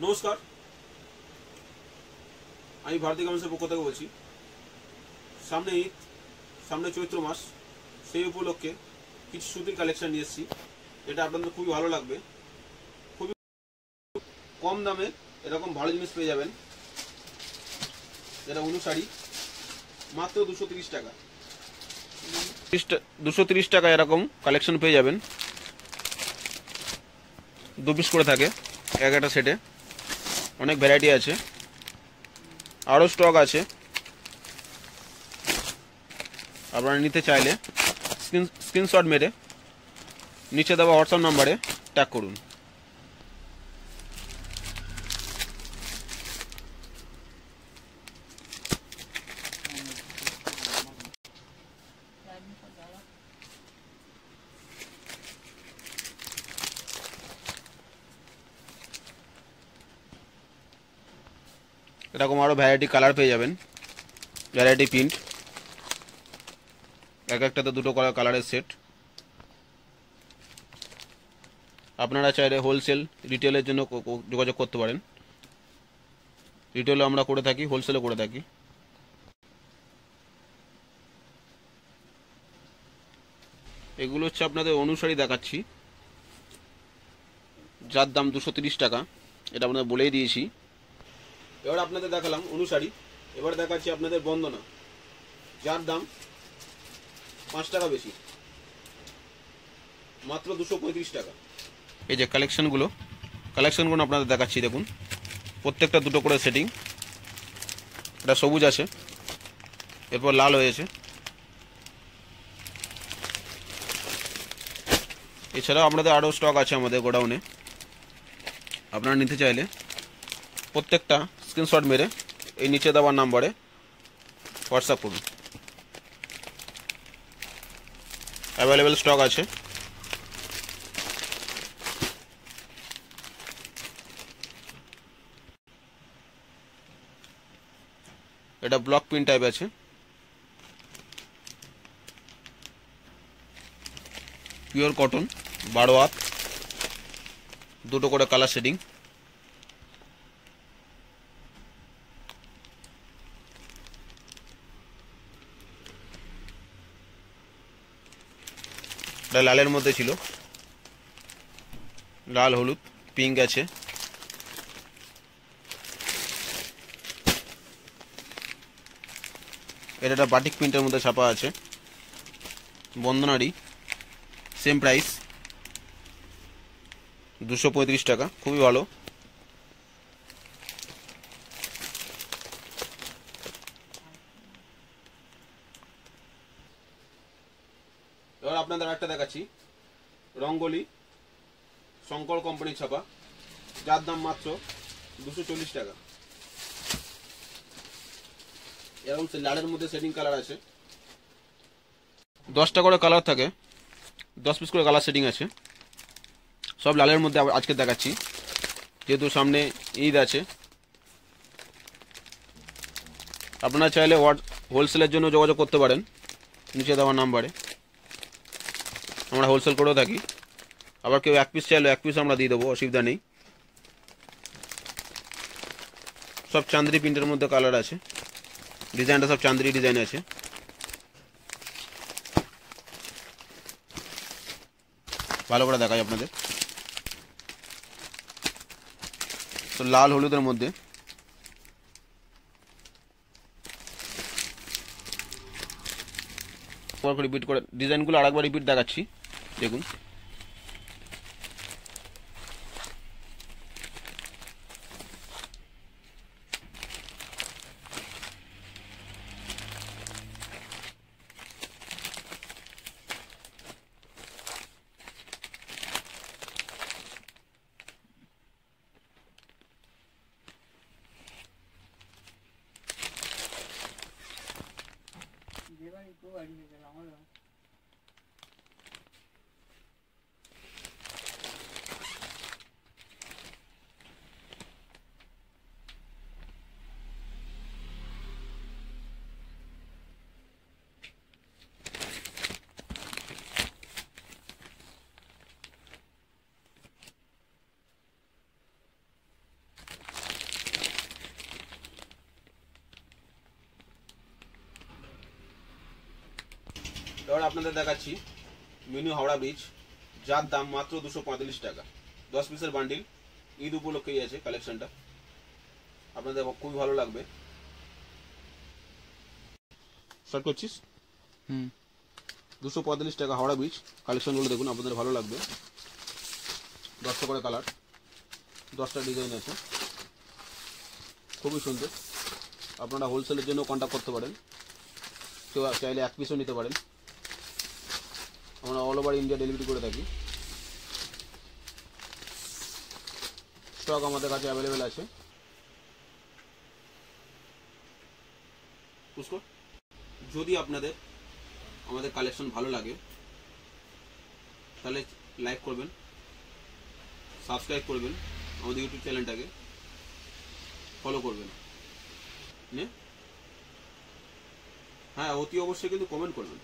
নমস্কার, আমি ভারতী গার্মেন্টসের পক্ষ থেকে বলছি। সামনে ঈদ, সামনে চৈত্র মাস, সেই উপলক্ষে কিছু সুতির কালেকশন নিয়ে এসেছি। এটা আপনাদের খুবই ভালো লাগবে। খুবই কম দামে এরকম ভালো জিনিস পেয়ে যাবেন। এটা অনুসারী মাত্র 230 টাকা। 230 টাকা এরকম কালেকশন পেয়ে যাবেন। 2 পিস করে থাকে এক একটা সেটে। অনেক ভ্যারাইটি আছে, আরও স্টক আছে। আপনারা নিতে চাইলে স্ক্রিনশট মেরে নিচে দেওয়া হোয়াটসঅ্যাপ নাম্বারে ট্যাগ করুন। এরকম আরও ভ্যারাইটি কালার পেয়ে যাবেন, ভ্যারাইটি প্রিন্ট। এক একটাতে দুটো কালারের সেট। আপনারা চাইলে হোলসেল রিটেলের জন্য যোগাযোগ করতে পারেন। রিটেলও আমরা করে থাকি, হোলসেলও করে থাকি। এগুলো হচ্ছে আপনাদের অনুসারী দেখাচ্ছি, যার দাম 230 টাকা। এটা আপনাদের বলেই দিয়েছি। এবার আপনাদের দেখালাম অনুসারী, এবার দেখাচ্ছি আপনাদের বন্দনা, যার দাম 5 টাকা বেশি, মাত্র 235 টাকা। এই যে কালেকশনগুলো আপনাদের দেখাচ্ছি। দেখুন, প্রত্যেকটা দুটো করে সেটিং। এটা সবুজ আছে, এরপর লাল হয়েছে। এছাড়াও আপনাদের আরও স্টক আছে আমাদের গোডাউনে। আপনারা নিতে চাইলে প্রত্যেকটা স্ক্রিনশট মেরে এই নিচে দেওয়ার নাম্বারে হোয়াটসঅ্যাপ করুন। অ্যাভেলেবেল স্টক আছে। এটা ব্লক প্রিন্ট টাইপ আছে। পিওর কটন, 12 হাত, দুটো করে কালার শেডিং। এটা লালের মধ্যে ছিল, লাল, হলুদ, পিঙ্ক আছে। এটা বাটিক প্রিন্টের মধ্যে ছাপা আছে। বন্দনারই সেম প্রাইস, 235 টাকা। খুবই ভালো। এবার আপনাদের একটা দেখাচ্ছি, রঙ্গোলি, শঙ্কর কোম্পানির ছাপা, যার দাম মাত্র 240 টাকা। এরকম লালের মধ্যে সেটিং কালার আছে। 10টা করে কালার থাকে, 10 পিস করে কালার সেটিং আছে। সব লালের মধ্যে আজকে দেখাচ্ছি, যেহেতু সামনে ঈদ আছে। আপনারা চাইলে হোলসেলের জন্য যোগাযোগ করতে পারেন নিচে দেওয়া নাম্বারে। আমরা হোলসেল করেও থাকি। আবার কেউ 1 পিস চাইলে 1 পিস আমরা দিয়ে দেবো, অসুবিধা নেই। সব চান্দ্রি প্রিন্টের মধ্যে কালার আছে। ডিজাইনটা সব চান্দ্রি ডিজাইন আছে। ভালো করে দেখাই আপনাদের। তো লাল হলুদের মধ্যে রিপিট করে ডিজাইনগুলো আরেকবার রিপিট দেখাচ্ছি। দেখুন, এবার আপনাদের দেখাচ্ছি মিনি হাওড়া ব্রিজ, যার দাম মাত্র 245 টাকা। 10 পিসের বান্ডিল, ঈদ উপলক্ষেই আছে কালেকশনটা, আপনাদের খুবই ভালো লাগবে। স্টার্ট করছিস। 245 টাকা হাওড়া ব্রিজ, কালেকশনগুলো দেখুন, আপনাদের ভালো লাগবে। 10টা করে কালার, 10টা ডিজাইন আছে, খুবই সুন্দর। আপনারা হোলসেলের জন্য কন্ট্যাক্ট করতে পারেন, কেউ চাইলে 1 পিসও নিতে পারেন। আমরা অল ওভার ইন্ডিয়া ডেলিভারি করে থাকি। স্টক আমাদের কাছে অ্যাভেলেবেল আছে। যদি আপনাদের আমাদের কালেকশন ভালো লাগে তাহলে লাইক করবেন, সাবস্ক্রাইব করবেন, আমাদের ইউটিউব চ্যানেলটাকে ফলো করবেন। হ্যাঁ, অতি অবশ্যই কিন্তু কমেন্ট করবেন।